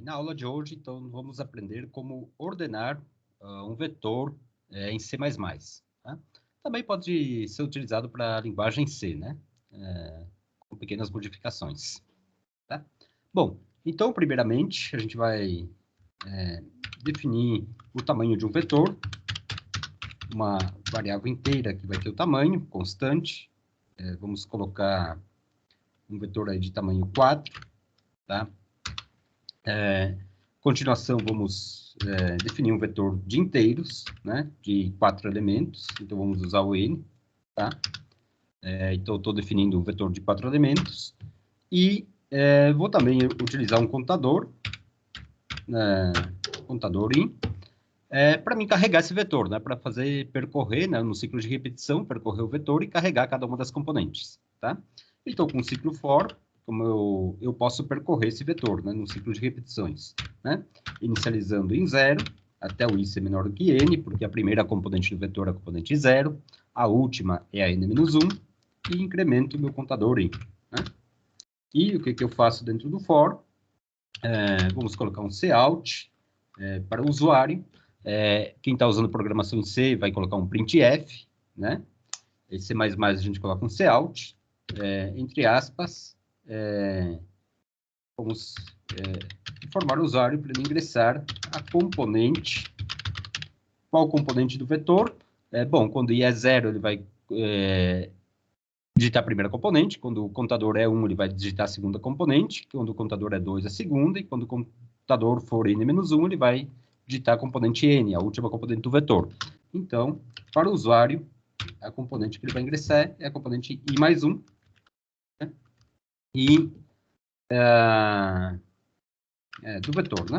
Na aula de hoje, então, vamos aprender como ordenar um vetor em C++. Tá? Também pode ser utilizado para a linguagem C, né? Com pequenas modificações. Tá? Bom, então, primeiramente, a gente vai definir o tamanho de um vetor, uma variável inteira que vai ter o tamanho constante. Vamos colocar um vetor aí de tamanho 4, tá? Continuação, vamos definir um vetor de inteiros, né, de 4 elementos. Então, vamos usar o n, tá? Então, estou definindo um vetor de 4 elementos. E vou também utilizar um contador, contador in, para mim carregar esse vetor, né, para fazer percorrer, né, no ciclo de repetição, percorrer o vetor e carregar cada uma das componentes, tá? Então, com o ciclo for, como eu posso percorrer esse vetor, né, no ciclo de repetições, né? Inicializando em 0, até o i ser menor do que n, porque a primeira componente do vetor é a componente 0, a última é a n-1, e incremento o meu contador in, né? E o que eu faço dentro do for? Vamos colocar um cout para o usuário. Quem está usando programação em C vai colocar um printf, né? Em C++ a gente coloca um cout, entre aspas, vamos informar o usuário para ele ingressar a componente. Qual componente do vetor? Bom, quando i é 0, ele vai digitar a primeira componente. Quando o contador é 1, ele vai digitar a segunda componente. Quando o contador é 2, a segunda. E quando o contador for n-1, ele vai digitar a componente n, a última componente do vetor. Então, para o usuário, a componente que ele vai ingressar é a componente i mais 1. Né? E do vetor, né?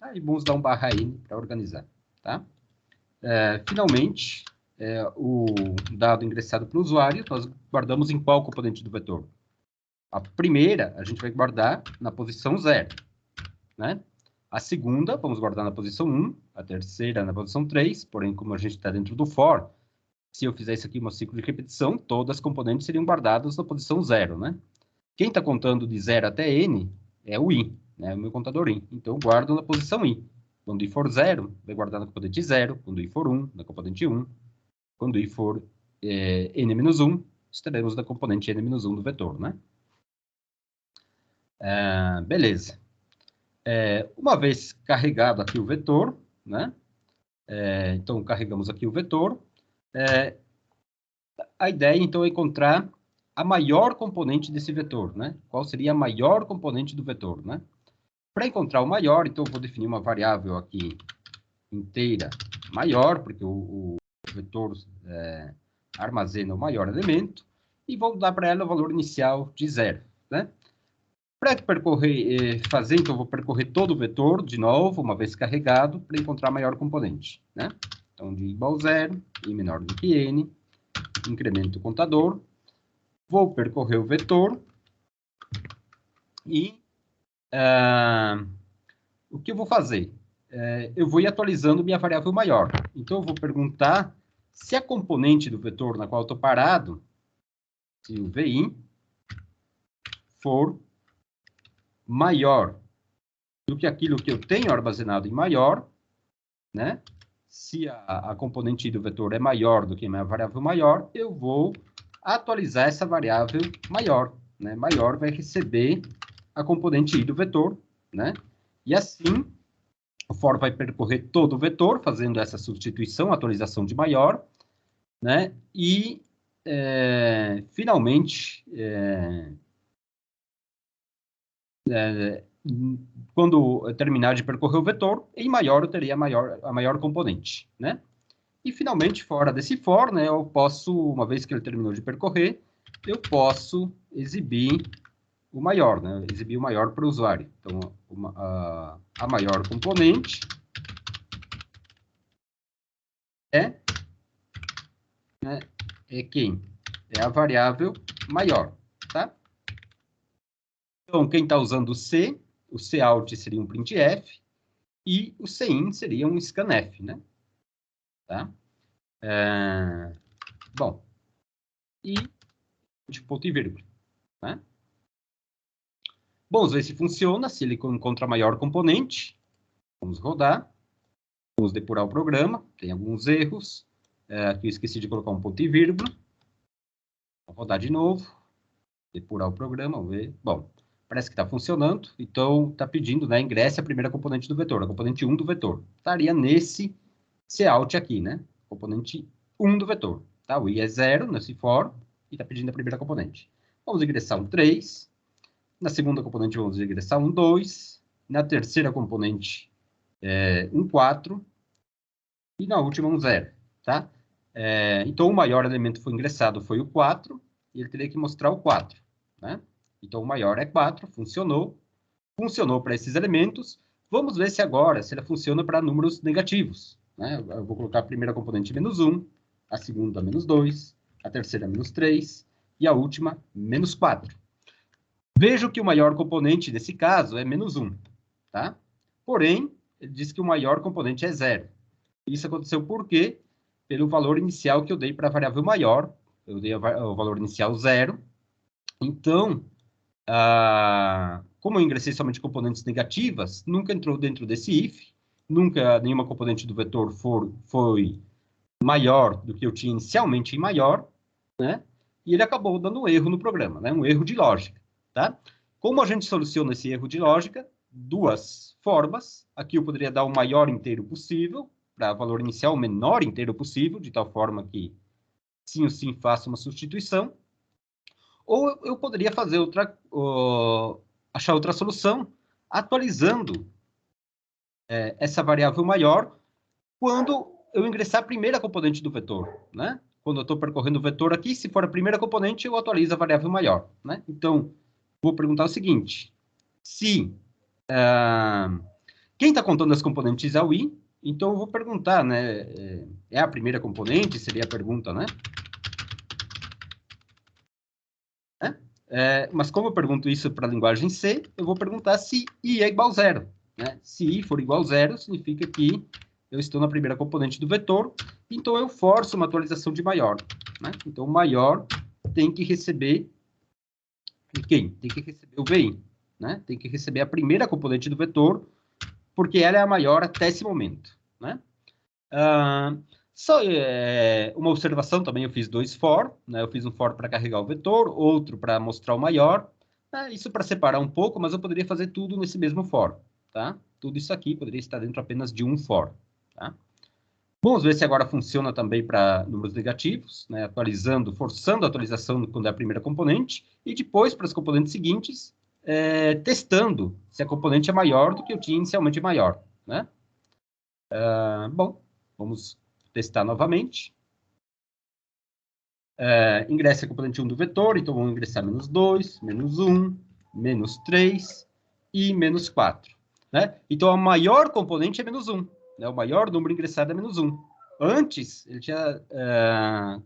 Aí vamos dar um /n para organizar, tá? Finalmente, o dado ingressado para o usuário, nós guardamos em qual componente do vetor? A primeira, a gente vai guardar na posição 0, né? A segunda, vamos guardar na posição 1, a terceira na posição 3, porém, como a gente está dentro do for, se eu fizer isso aqui, um ciclo de repetição, todas as componentes seriam guardadas na posição 0, né? Quem está contando de 0 até n é o i, né? O meu contador i. Então, eu guardo na posição i. Quando i for 0, vai guardar na componente 0. Quando i for 1, na componente 1. Quando i for n-1, estaremos na componente n-1 do vetor, né? Beleza. Uma vez carregado aqui o vetor, né? Então, carregamos aqui o vetor. A ideia, então, é encontrar a maior componente desse vetor, né? Qual seria a maior componente do vetor, né? Para encontrar o maior, então, eu vou definir uma variável aqui inteira maior, porque o vetor armazena o maior elemento, e vou dar para ela o valor inicial de 0, né? Para percorrer, então, eu vou percorrer todo o vetor, de novo, uma vez carregado, para encontrar a maior componente, né? Então, de igual a 0, i menor do que n, incremento o contador, vou percorrer o vetor, e o que eu vou fazer? Eu vou ir atualizando minha variável maior. Então, eu vou perguntar se a componente do vetor na qual eu estou parado, se o vi for maior do que aquilo que eu tenho armazenado em maior, né? Se a componente do vetor é maior do que a minha variável maior, eu vou atualizar essa variável maior, né? Maior vai receber a componente i do vetor, né? E assim, o for vai percorrer todo o vetor, fazendo essa substituição, atualização de maior, né? E, finalmente, quando terminar de percorrer o vetor, em maior eu teria a maior componente, né? E, finalmente, fora desse for, né, eu posso, uma vez que ele terminou de percorrer, eu posso exibir o maior, né? Exibir o maior para o usuário. Então, a maior componente é quem? É a variável maior, tá? Então, quem está usando o C, o cout seria um printf, e o cin seria um scanf, né? Tá? Bom, e de ponto e vírgula, né? Vamos ver se funciona, se ele encontra maior componente. Vamos rodar. Vamos depurar o programa. Tem alguns erros. Aqui eu esqueci de colocar um ponto e vírgula. Vou rodar de novo. Depurar o programa, vamos ver. Bom, parece que está funcionando. Então, está pedindo, né? Ingresse a primeira componente do vetor, a componente 1 do vetor. Estaria nesse cout aqui, né? Componente 1 do vetor. Tá? O i é 0 nesse for e está pedindo a primeira componente. Vamos ingressar um 3. Na segunda componente, vamos ingressar um 2. Na terceira componente, um 4. E na última, um 0. Tá? Então, o maior elemento foi ingressado foi o 4. E ele teria que mostrar o 4. Né? Então, o maior é 4. Funcionou. Funcionou para esses elementos. Vamos ver se agora, se ela funciona para números negativos. Né? Eu vou colocar a primeira componente menos 1. A segunda, menos 2. A terceira, menos 3. E a última, menos 4. Vejo que o maior componente, nesse caso, é menos 1. Tá? Porém, ele diz que o maior componente é 0. Isso aconteceu por quê? Pelo valor inicial que eu dei para a variável maior. Eu dei o valor inicial 0. Então, como eu ingressei somente componentes negativas, nunca entrou dentro desse if. Nunca nenhuma componente do vetor foi maior do que eu tinha inicialmente em maior. Né? E ele acabou dando um erro no programa, né? Um erro de lógica. Tá? Como a gente soluciona esse erro de lógica? Duas formas. Aqui eu poderia dar o maior inteiro possível, para valor inicial o menor inteiro possível, de tal forma que sim ou sim faça uma substituição. Ou eu poderia fazer achar outra solução, atualizando essa variável maior quando eu ingressar a primeira componente do vetor. Né? Quando eu estou percorrendo o vetor aqui, se for a primeira componente, eu atualizo a variável maior. Né? Então, vou perguntar o seguinte. Se quem está contando as componentes é o i, então eu vou perguntar, né? É a primeira componente? Seria a pergunta, né? Mas como eu pergunto isso para a linguagem C, eu vou perguntar se i é igual a 0. Né? Se i for igual a 0, significa que eu estou na primeira componente do vetor, então eu forço uma atualização de maior. Né? Então, o maior tem que receber quem? Tem que receber o vi. Né? Tem que receber a primeira componente do vetor, porque ela é a maior até esse momento. Né? Só uma observação também, eu fiz dois for, né? Eu fiz um for para carregar o vetor, outro para mostrar o maior, né? Isso para separar um pouco, mas eu poderia fazer tudo nesse mesmo for, tá? Tudo isso aqui poderia estar dentro apenas de um for, tá? Vamos ver se agora funciona também para números negativos, né? Forçando a atualização quando é a primeira componente, e depois para as componentes seguintes, testando se a componente é maior do que eu tinha inicialmente maior, né? Bom, vamos testar novamente. Ingressa a componente 1 do vetor, então vamos ingressar menos 2, menos 1, menos 3 e menos 4. Né? Então, a maior componente é menos 1. Né? O maior número ingressado é menos 1. Antes, ele tinha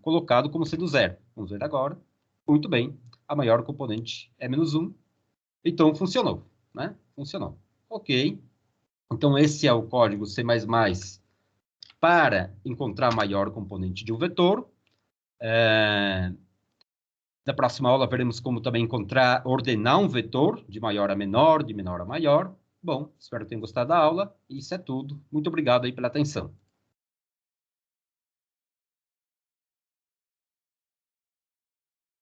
colocado como sendo 0. Vamos ver agora. Muito bem. A maior componente é menos 1. Então, funcionou. Né? Funcionou. Ok. Então, esse é o código C++ para encontrar a maior componente de um vetor. Na próxima aula, veremos como também ordenar um vetor de maior a menor, de menor a maior. Bom, espero que tenham gostado da aula. Isso é tudo. Muito obrigado aí pela atenção.